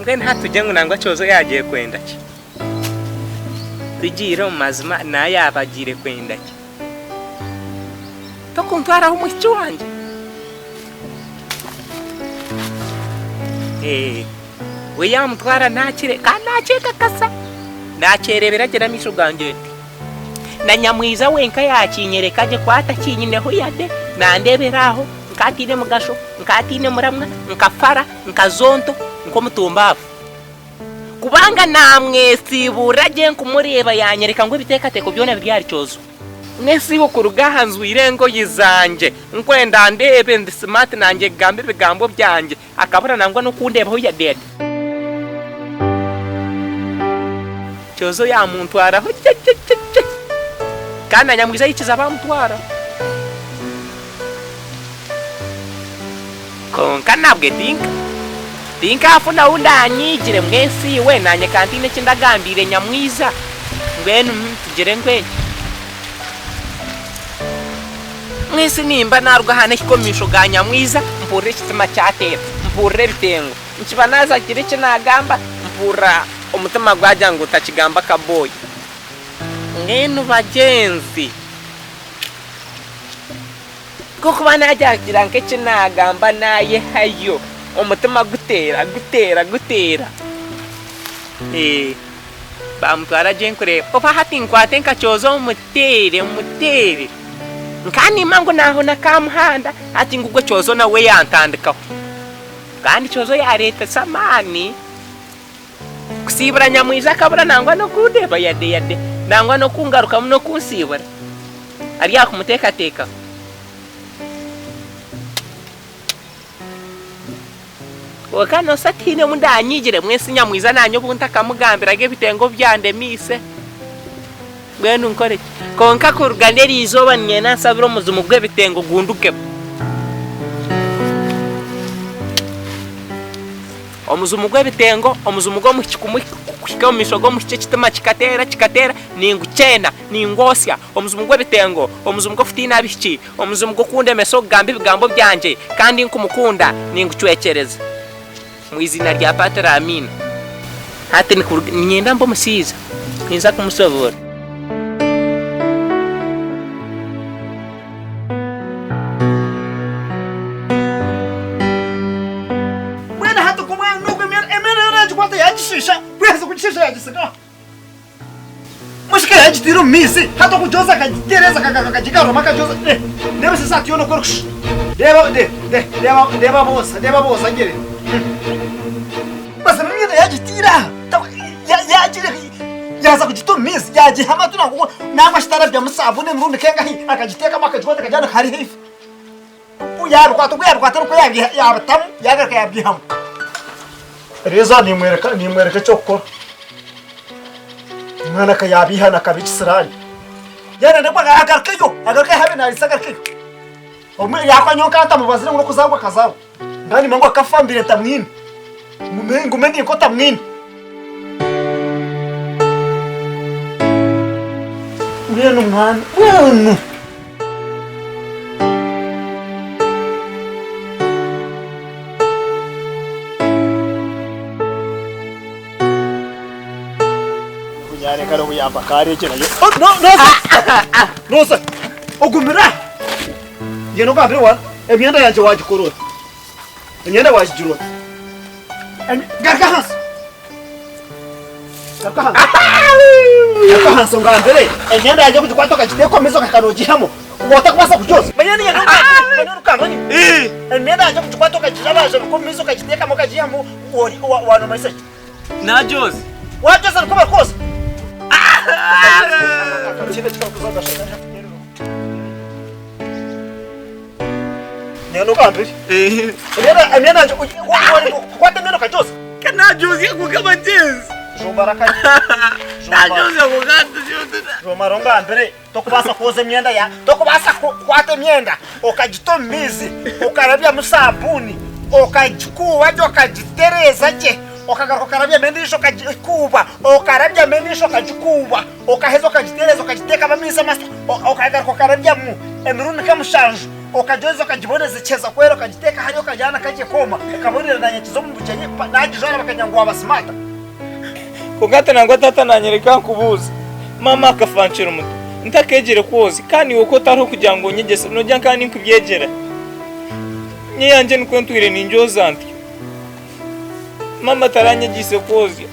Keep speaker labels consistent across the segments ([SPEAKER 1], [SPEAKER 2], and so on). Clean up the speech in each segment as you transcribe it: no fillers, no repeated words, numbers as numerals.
[SPEAKER 1] Ngene hatujye ngo nangwa Kyojo yagiye kwenda ki. Tugire mu mazima na yabagire kwenda ki. Tokuntwara umushyi wanje. We yamutwara nakire kanakeka kasa. Nakerebera gera misho ganje. Na Nyamwiza wenka yakinyereka je kwata kinyineho yade nandeberaho nkatine mugasho nkatine muramwa nkafara nkazonto nko mutumbavu kubanga namwe sibura je nkumureba yanyereka ngo ibitekateko byona byari Kyojo nesibo kurugahanzwe irengo yizanje nkwenda ndebe ndi smart nanjye gambe bigambo byanje akabura nangwa no kundebaho yadede Kyojo ya muntu araho kana Nyamwiza yikiza bamutwara konka nabwe tinka afuna undanyigire mwesi we nanye kantine kindagambire Nyamwiza ngwenu tugire ngwe mwesi nimba narwa hane kikomisho ga Nyamwiza mpurire kitima cyatera mpurire bitengo nkibanaza kire kinagamba mpura umutima gwaja ngo utakigamba kaboyi ngenu bagenzi koko banajagira nke kinagamba naye hayo umutima gutera bamutwara je nkure papa hati nkwate nka Kyojo mutere nkani mango naho nakamuhanda ati ngugwe Kyojo nawe yantandikaho kandi Kyojo yareta samani kusibura Nyamwiza kabura nangwa no kudeba yade nangwa no kungaruka muno kunsibura ari yakumutekateka wakano satine mundanyigire mwesi Nyamwiza nanyo buntaka mugambira ge bitengo byande mise gwenu nkore konka kuruganeri izoba nyena sabiro muzumu gwe bitengo gunduke omuzumu gwe bitengo omuzumu go mukikumu mishogo mukice kitema kikatera ningucena ningosya omuzumu gwe bitengo omuzumu go futina abiki omuzumu go kunde meso gambe bigambo byanje kandi nkumukunda ningucwekereza mu izina rya Patera Amina hati nyenda mbo musiza ninza kumusobora
[SPEAKER 2] mwena hatu kumwe nuko emene raje kwata yagishisha kweza kugishisha yagisika mushike yagitiro misi hatu kujoza kagitereza kagikaro makajoza ndebe sasa tiyono korush deba bosa ngere basa mimi yagitira yagire yaza kugitumiza yagihama tunako nangwa shitara bya musabune murundi kenga hi akagiteka makajwata kajana hari hifi uyarwata nuko yabatamu yagaraka yabyihama reza nimwereka cyokora mwana ka yabihana kabikisirani yana ndakwa agaruka habe narisagarke omwe yakwanyonka atamubazira ngo kuzagwa kazabo ndani mango akafambire tamwini ngumendi ko tamwini ureno mwana wenu kunyare karo kuyamba kare kina yo no sir ogumira yeno ka bire wa emyenda yanje wajikorora emyenda wajijirota gargahas ngambere emyenda yanje kujikwata kajiteko mizo kakanogihamo wota kwasa kujoza mayani ya kanoni emyenda yanje kujikwata kajijabaje ko mizo kajiteka mo kajihamo wano message
[SPEAKER 1] na Jozi
[SPEAKER 2] wajoza ko bakoza Neno kambi. Amena kwata neno kajoza.
[SPEAKER 1] Kana Jozi kugaba Jens.
[SPEAKER 2] Jobaraka.
[SPEAKER 1] Na Jozi kugata Jozi.
[SPEAKER 2] Jomaronga ambere tokubasa koze myenda ya. Tokubasa kwata myenda okajitomizi okarabya musabuni okajikuwa jo kajitereza je okagaruka karabya mendisho kajikuba okarabya mendisho kajikuba okahezo kajitereza okajiteka bamisa master okagaruka karabya mu emiruni kamushanju okajoza kajiboneze cheza kwero kajiteka hariyo kajana kaje koma kabonera na nyakizo mu bukenye najijana bakanyangwa abasimata
[SPEAKER 3] kugata nangwa tata nanyereka kubuza mama akafanchira umuto ntakegere kozi kandi uko taro kugira ngo nyegese nojya kandi nkubyegera nyanje nkwentwire ninjoza anti mama taranyegise kozi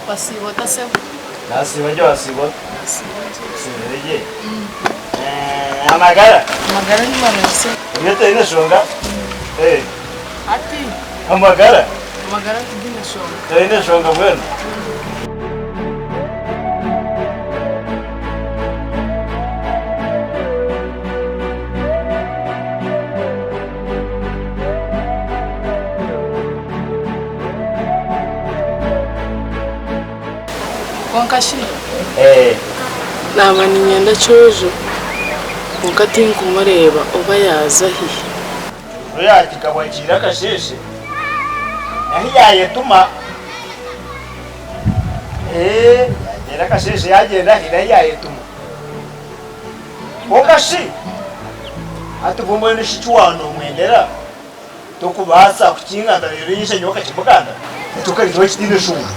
[SPEAKER 4] Wasibota se.
[SPEAKER 2] Nasiba jo asibo. Sibereye. Amagara.
[SPEAKER 4] Amagara ni manase.
[SPEAKER 2] Yete ine shonga.
[SPEAKER 4] Ati.
[SPEAKER 2] Amagara.
[SPEAKER 4] Amagara ndine shonga.
[SPEAKER 2] Ine shonga bwana.
[SPEAKER 4] Wankashi. Naba ni nyanda Kyojo. Mukati nkumureba oba yaza hihi.
[SPEAKER 2] Oya kikabwakira kasheshe. Yahiyaye tuma. Yera kasheshe yagenda hirayaye tuma. Wankashi. Atubumwe nishichwano mwendera. Tokubasa kukinga ndabiro yishe nyoka kibukanda. Tukari twachitine shunga.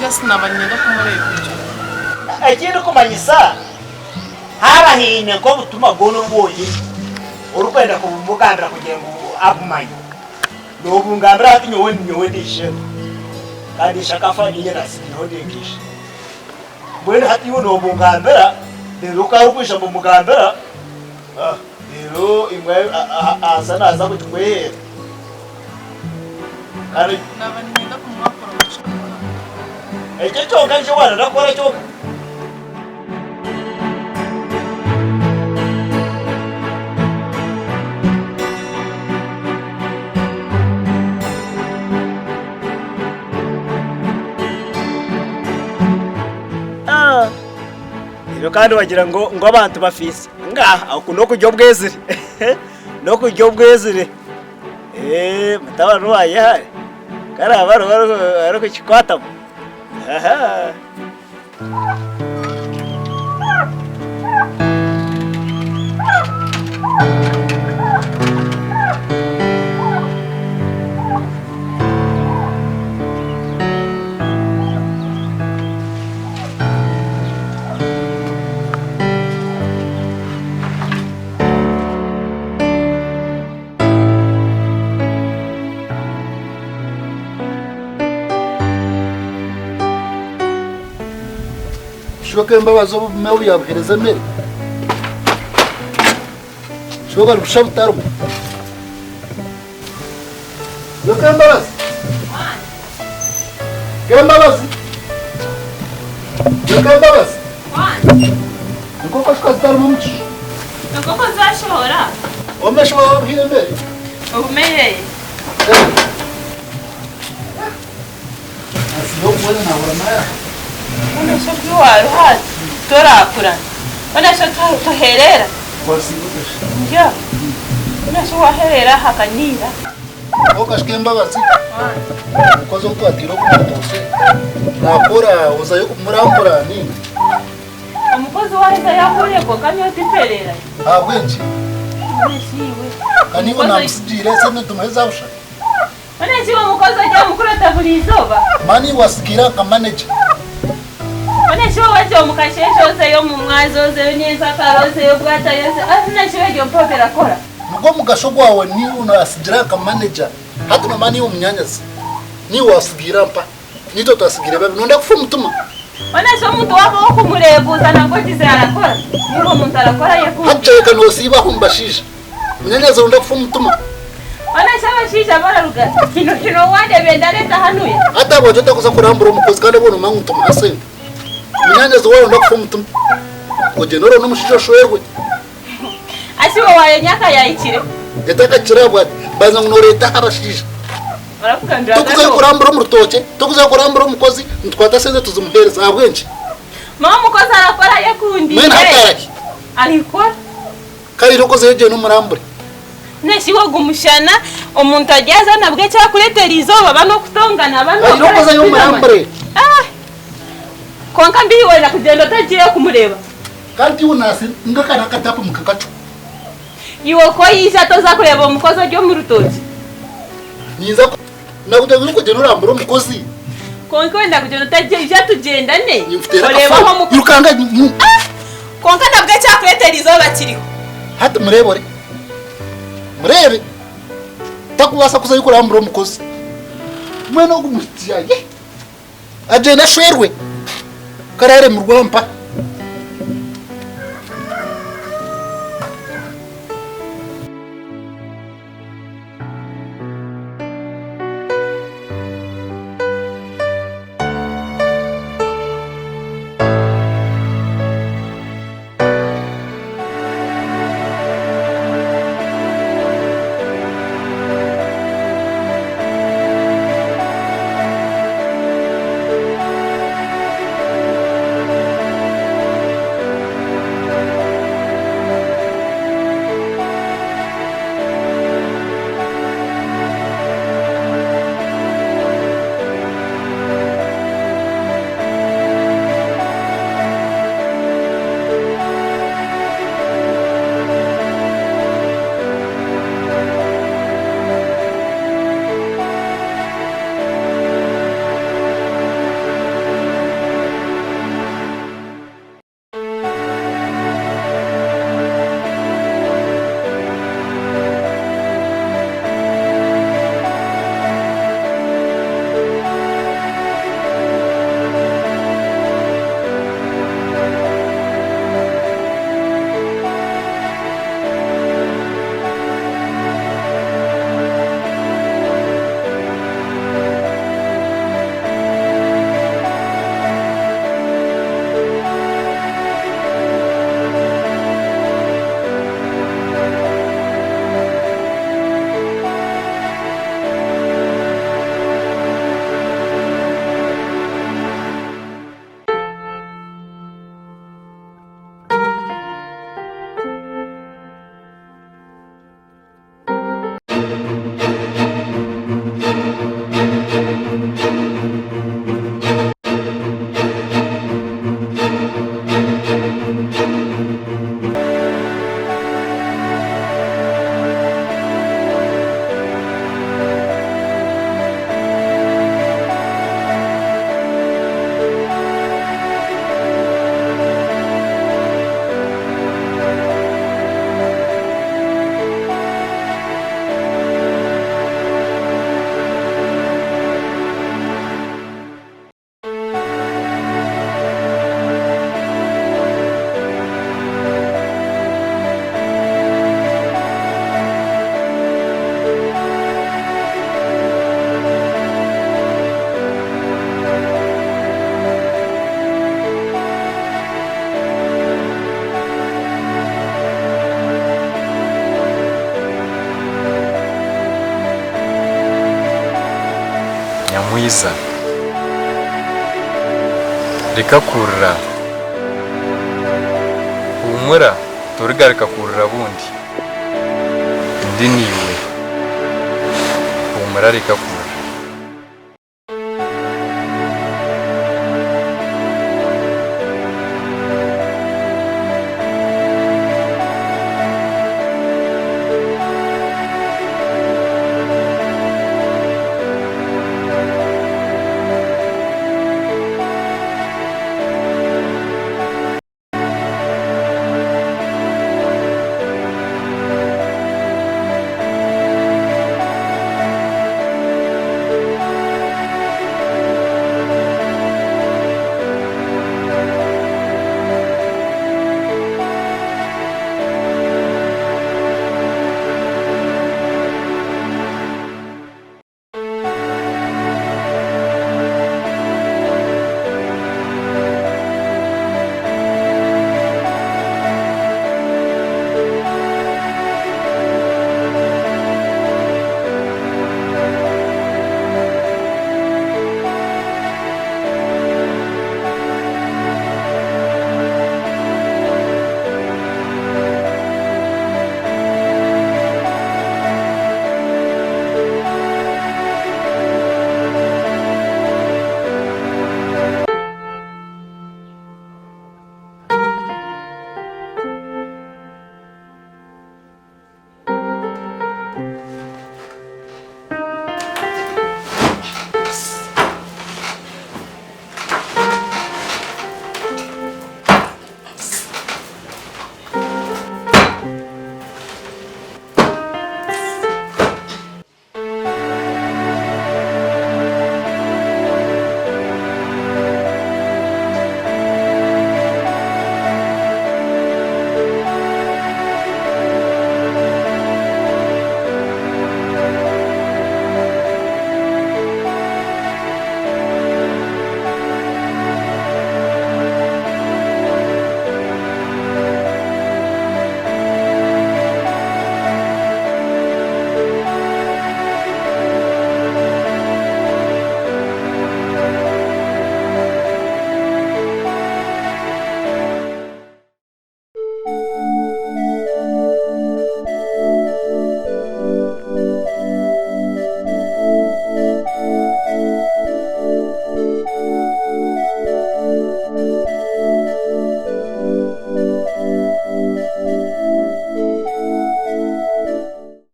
[SPEAKER 4] just nabanyenda kumureba icyo
[SPEAKER 2] ikindi kumanyisa harahine ko butuma gono boye urukwenda kubumugandira kugira ngo agumanye nobungambira ati nyowe ndishe kandi shakafa niye nasiho ndingisha mwene hati yo nobungambira rero ukahukwisha mu mugambira rero imwe asa naza kutwehera kandi
[SPEAKER 4] nabanyenda kumwakora mucyo
[SPEAKER 2] icyo cyoka cyo wana nakora cyoka rero kandi wagira ngo abantu bafise ngaha akuno kujyo bwezire no kujyo bwezire mutabano waye hari karaba baro kuchikwata aha
[SPEAKER 5] shoka mbabazo mewe yabuhereza mbere shoka rushabutaro shoka mbabazi niko koshkazitaro mumuchi
[SPEAKER 4] nako zashobora
[SPEAKER 5] omeshwa hire mbere
[SPEAKER 4] ubumereye
[SPEAKER 5] asiyo kubona nahora maya
[SPEAKER 4] unesho bw'iwaru hasi torakurana unesho tuherera
[SPEAKER 5] wasibutasha
[SPEAKER 4] njya unesho waherera hakanira
[SPEAKER 5] okashike mbabazi ukozo kwatiro kumutose nakora uzayo kumurambura nini
[SPEAKER 4] umukozi waheza yahuriye ko kanyota iperera
[SPEAKER 5] abwenji
[SPEAKER 4] uneshiwe
[SPEAKER 5] kaniwo namusijire sene tumeza busha
[SPEAKER 4] uneshiwe umukozi ajya mukurata buri izuba
[SPEAKER 5] mani wasikira ka manager
[SPEAKER 4] uneshiwe waje mukasheshoze yo mu mwazoze neza karose yo bwata yose uneshiwe yo mpopera kora
[SPEAKER 5] mugo mugashogo wawe ni unasigira ka manager hata mama ni umnyanyazi ni wasigira mpa nito twasigira babi nonda kufa mutuma
[SPEAKER 4] uneshiwe umuntu wabo wo kumurebuza nabwo kize arakora niho umuntu arakora yakuye
[SPEAKER 5] haceka nosiba humbashisha mnyanyazi nonda kufa mutuma
[SPEAKER 4] uneshiwe shisha bararuga kino wande bendareta hanuye
[SPEAKER 5] hata bajota kuza kurambura umukozi kandi bono mangu mutuma asende mnyanyazi wao nonda kufa mutuma ojenoro no mushisho shoerwe
[SPEAKER 4] ashiwe wayo nyaka yayikire
[SPEAKER 5] etaka kirabwa baza ngunoreta harashisha
[SPEAKER 4] baravuga
[SPEAKER 5] tukuze kurambura mu rutoke tukuze kurambura umukozi ntwata sende tuzumuhereza abwenje
[SPEAKER 4] mama mukozi arakora yakundi
[SPEAKER 5] mena hataraki
[SPEAKER 4] arikora
[SPEAKER 5] kari rokoze yeje no murambure
[SPEAKER 4] neshiwe gumushana umuntu ageza nabwe cyakuretera izoba bano kutongana bano
[SPEAKER 5] kari rokoze yo murambure
[SPEAKER 4] konka mbiwe na kugenda tagiye kumureba
[SPEAKER 5] kandi unasi ngakana katapu mukakacu
[SPEAKER 4] iwo ko yisha toza kureba umukozi ryo mu rutoki
[SPEAKER 5] niza nakutegura kugenda urambura umukozi
[SPEAKER 4] konka wenda kugenda tagiye ija tugendane
[SPEAKER 5] ureba
[SPEAKER 4] aho
[SPEAKER 5] yurukanga
[SPEAKER 4] konka nabwe cyakuretera izoba kiriho
[SPEAKER 5] hata murebore murebe takubasa kuza yukurambura umukozi mwene ogumutiyaye agenda shwerwe karare mu rwampa
[SPEAKER 6] mwiza reka kurira humura turigarika kurira bundi ndi niwe humura reka